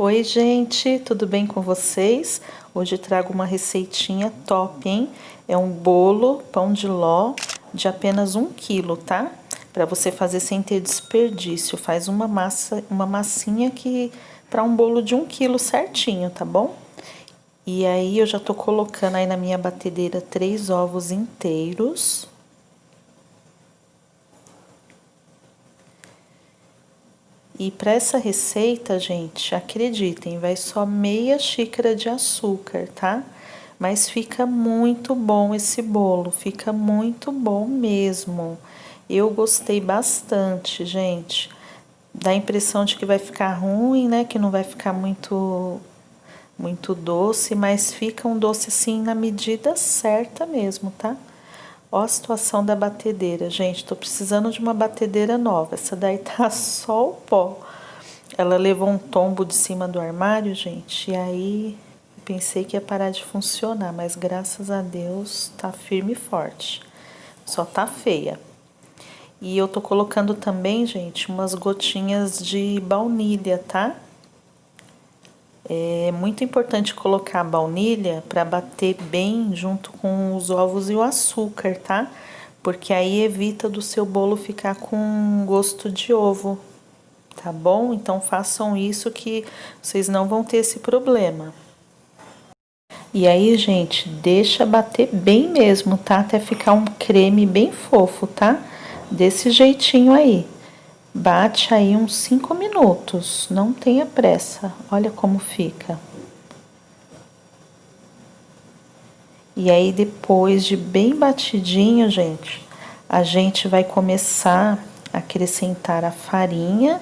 Oi, gente, tudo bem com vocês? Hoje trago uma receitinha top, hein? É um bolo pão de ló de apenas 1 quilo, tá? Para você fazer sem ter desperdício. Faz uma massa, uma massinha que para um bolo de 1 quilo certinho, tá bom? E aí eu já tô colocando aí na minha batedeira 3 ovos inteiros. E para essa receita, gente, acreditem, vai só meia xícara de açúcar, tá? Mas fica muito bom esse bolo, fica muito bom mesmo. Eu gostei bastante, gente. Dá a impressão de que vai ficar ruim, né? Que não vai ficar muito doce, mas fica um doce assim na medida certa mesmo, tá? Ó a situação da batedeira, gente, tô precisando de uma batedeira nova. Essa daí tá só o pó. Ela levou um tombo de cima do armário, gente, e aí pensei que ia parar de funcionar, mas graças a Deus tá firme e forte. Só tá feia. E eu tô colocando também, gente, umas gotinhas de baunilha, tá? É muito importante colocar a baunilha para bater bem junto com os ovos e o açúcar, tá? Porque aí evita do seu bolo ficar com gosto de ovo, tá bom? Então façam isso que vocês não vão ter esse problema. E aí, gente, deixa bater bem mesmo, tá? Até ficar um creme bem fofo, tá? Desse jeitinho aí. Bate aí uns 5 minutos, não tenha pressa. Olha como fica. E aí, depois de bem batidinho, gente, a gente vai começar a acrescentar a farinha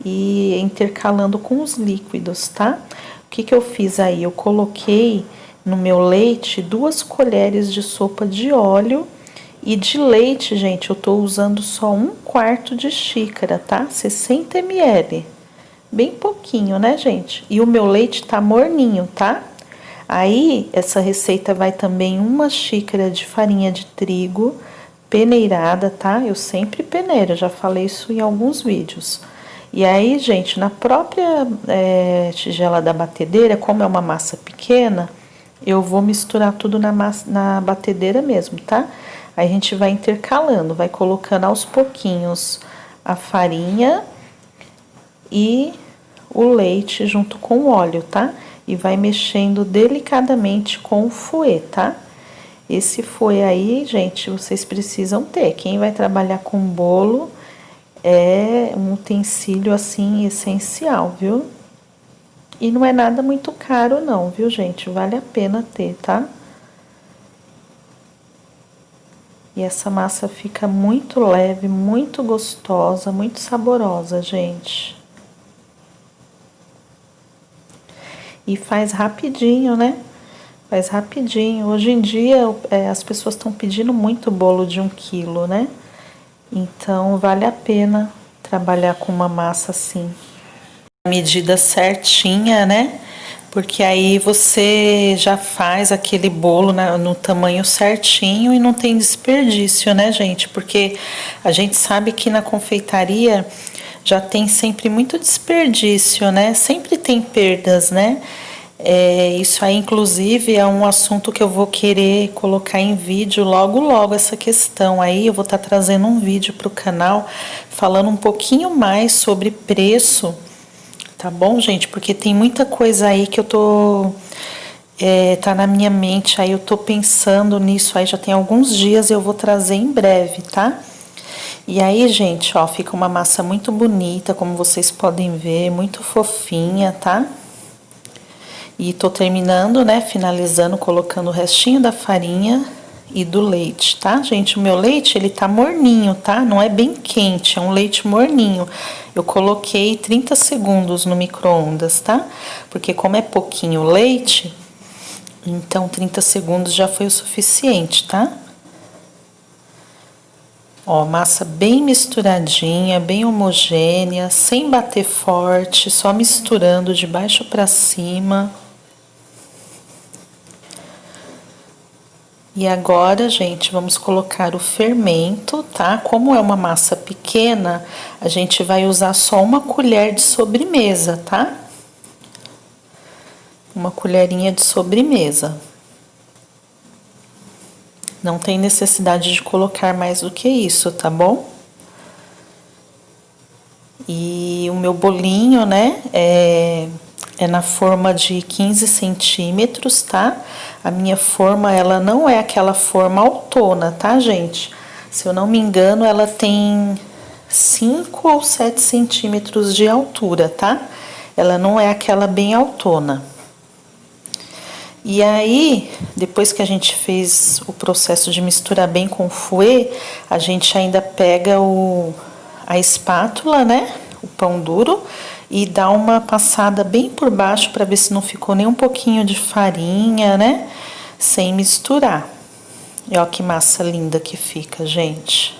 e intercalando com os líquidos, tá? O que que eu fiz aí? Eu coloquei no meu leite 2 colheres de sopa de óleo e de leite, gente, eu tô usando só 1/4 de xícara, tá? 60 ml. Bem pouquinho, né, gente? E o meu leite tá morninho, tá? Aí, essa receita vai também 1 xícara de farinha de trigo peneirada, tá? Eu sempre peneiro, já falei isso em alguns vídeos. E aí, gente, na própria tigela da batedeira, como é uma massa pequena, eu vou misturar tudo na batedeira mesmo, tá? Aí a gente vai intercalando, vai colocando aos pouquinhos a farinha e o leite junto com o óleo, tá? E vai mexendo delicadamente com o fouet, tá? Esse fouet aí, gente, vocês precisam ter. Quem vai trabalhar com bolo é um utensílio assim essencial, viu? E não é nada muito caro não, viu, gente? Vale a pena ter, tá? E essa massa fica muito leve, muito gostosa, muito saborosa, gente. E faz rapidinho, né? Faz rapidinho. Hoje em dia, as pessoas estão pedindo muito bolo de 1 quilo, né? Então, vale a pena trabalhar com uma massa assim. Medida certinha, né? Porque aí você já faz aquele bolo no tamanho certinho e não tem desperdício, né, gente? Porque a gente sabe que na confeitaria já tem sempre muito desperdício, né? Sempre tem perdas, né? Isso aí, inclusive, é um assunto que eu vou querer colocar em vídeo logo, logo, essa questão aí. Eu vou estar trazendo um vídeo para o canal falando um pouquinho mais sobre preço. Tá bom, gente? Porque tem muita coisa aí que eu tô... tá na minha mente, aí eu tô pensando nisso aí já tem alguns dias e eu vou trazer em breve, tá? E aí, gente, ó, fica uma massa muito bonita, como vocês podem ver, muito fofinha, tá? E tô terminando, né, finalizando, colocando o restinho da farinha e do leite, tá, gente? O meu leite, ele tá morninho, tá? Não é bem quente, é um leite morninho. Eu coloquei 30 segundos no micro-ondas, tá? Porque como é pouquinho leite, então 30 segundos já foi o suficiente, tá? Ó, massa bem misturadinha, bem homogênea, sem bater forte, só misturando de baixo pra cima. E agora, gente, vamos colocar o fermento, tá? Como é uma massa pequena, a gente vai usar só 1 colher de sobremesa, tá? uma colherinha de sobremesa. Não tem necessidade de colocar mais do que isso, tá bom? E o meu bolinho, né, é na forma de 15 centímetros, tá? A minha forma, ela não é aquela forma autona, tá, gente? Se eu não me engano, ela tem 5 ou 7 centímetros de altura, tá? Ela não é aquela bem autona. E aí, depois que a gente fez o processo de misturar bem com o fouet, a gente ainda pega a espátula, né? O pão duro, e dá uma passada bem por baixo para ver se não ficou nem um pouquinho de farinha, né? Sem misturar. E ó que massa linda que fica, gente.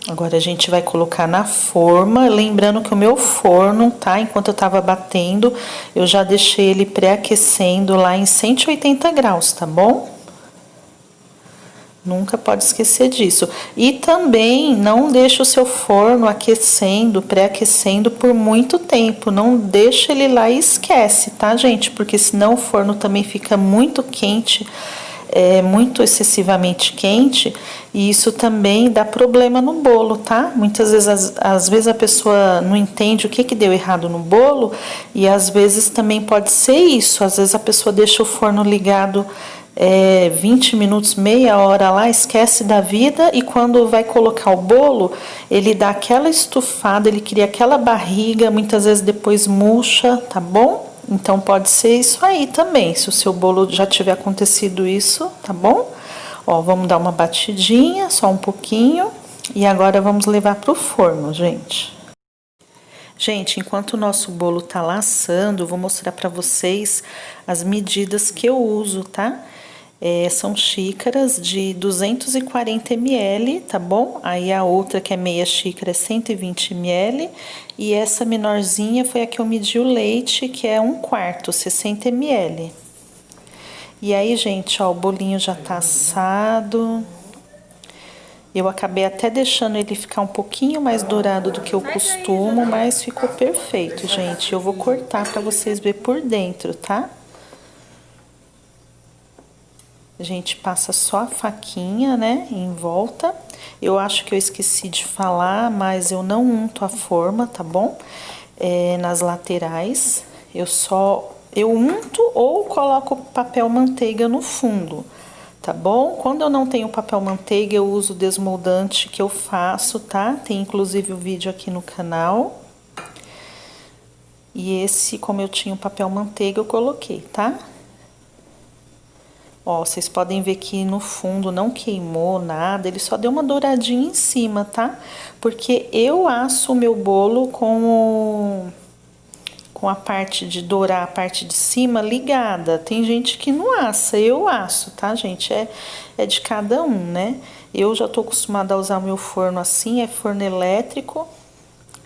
Agora a gente vai colocar na forma, lembrando que o meu forno, tá? Enquanto eu tava batendo, eu já deixei ele pré-aquecendo lá em 180 graus, tá bom? Nunca pode esquecer disso. E também não deixe o seu forno aquecendo, pré-aquecendo por muito tempo. Não deixa ele lá e esquece, tá, gente? Porque senão o forno também fica muito quente, muito excessivamente quente, e isso também dá problema no bolo, tá? Muitas vezes, às vezes a pessoa não entende o que deu errado no bolo, e às vezes também pode ser isso. Às vezes a pessoa deixa o forno ligado 20 minutos, meia hora lá, esquece da vida, e quando vai colocar o bolo, ele dá aquela estufada, ele cria aquela barriga, muitas vezes depois murcha, tá bom? Então pode ser isso aí também, se o seu bolo já tiver acontecido isso, tá bom? Ó, vamos dar uma batidinha, só um pouquinho, e agora vamos levar pro forno, gente. Gente, enquanto o nosso bolo tá lá assando, eu vou mostrar para vocês as medidas que eu uso, tá? São xícaras de 240 ml, tá bom? Aí a outra, que é meia xícara, é 120 ml. E essa menorzinha foi a que eu medi o leite, que é 1/4, 60 ml. E aí, gente, ó, o bolinho já tá assado. Eu acabei até deixando ele ficar um pouquinho mais dourado do que eu costumo, mas ficou perfeito, gente. Eu vou cortar para vocês verem por dentro, tá? A gente passa só a faquinha, né, em volta. Eu acho que eu esqueci de falar, mas eu não unto a forma, tá bom? Nas laterais. Eu unto ou coloco papel manteiga no fundo, tá bom? Quando eu não tenho papel manteiga, eu uso o desmoldante que eu faço, tá? Tem inclusive o vídeo aqui no canal. E esse, como eu tinha o papel manteiga, eu coloquei, tá? Ó, vocês podem ver que no fundo não queimou nada, ele só deu uma douradinha em cima, tá? Porque eu asso o meu bolo com a parte de dourar, a parte de cima ligada. Tem gente que não assa, eu asso, tá, gente? É de cada um, né? Eu já tô acostumada a usar o meu forno assim, é forno elétrico,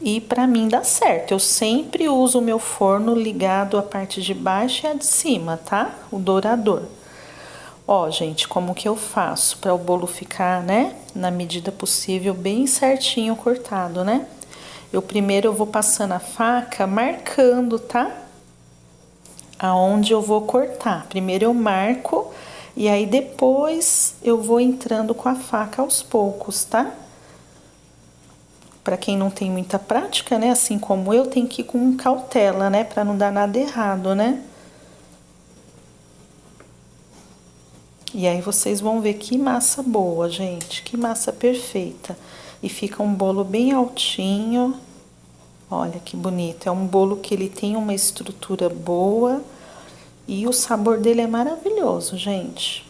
e pra mim dá certo. Eu sempre uso o meu forno ligado a parte de baixo e a de cima, tá? O dourador. Ó, gente, como que eu faço para o bolo ficar, né, na medida possível, bem certinho cortado, né? Primeiro eu vou passando a faca marcando, tá? Aonde eu vou cortar. Primeiro eu marco e aí depois eu vou entrando com a faca aos poucos, tá? Para quem não tem muita prática, né, assim como eu, tem que ir com cautela, né, para não dar nada errado, né? E aí vocês vão ver que massa boa, gente, que massa perfeita. E fica um bolo bem altinho. Olha que bonito, é um bolo que ele tem uma estrutura boa e o sabor dele é maravilhoso, gente.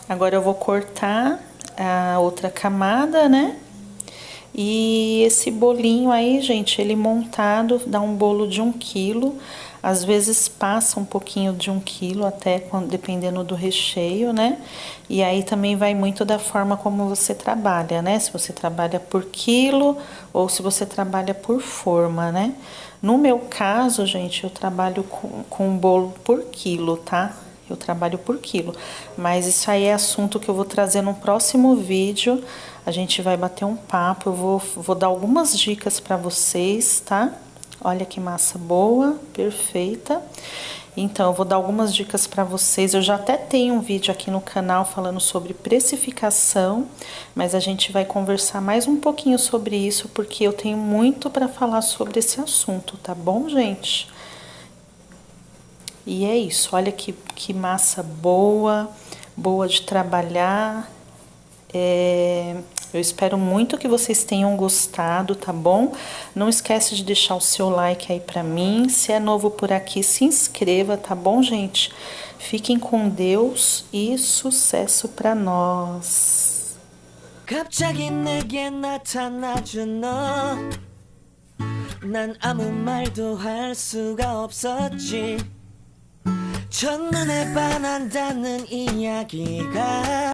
Agora eu vou cortar a outra camada, né? E esse bolinho aí, gente, ele montado dá um bolo de 1 quilo. Às vezes passa um pouquinho de 1 quilo, até dependendo do recheio, né? E aí também vai muito da forma como você trabalha, né? Se você trabalha por quilo ou se você trabalha por forma, né? No meu caso, gente, eu trabalho com um bolo por quilo, tá? Eu trabalho por quilo. Mas isso aí é assunto que eu vou trazer no próximo vídeo. A gente vai bater um papo, eu vou dar algumas dicas para vocês, tá? Olha que massa boa, perfeita. Então, eu vou dar algumas dicas para vocês. Eu já até tenho um vídeo aqui no canal falando sobre precificação, mas a gente vai conversar mais um pouquinho sobre isso, porque eu tenho muito para falar sobre esse assunto, tá bom, gente? E é isso, olha que massa boa, boa de trabalhar. Eu espero muito que vocês tenham gostado, tá bom? Não esquece de deixar o seu like aí pra mim. Se é novo por aqui, se inscreva, tá bom, gente? Fiquem com Deus e sucesso pra nós. 갑자기 내게 나타나준 너, 난 아무 말도 할 수가 없었지. 첫눈에 반한다는 이야기가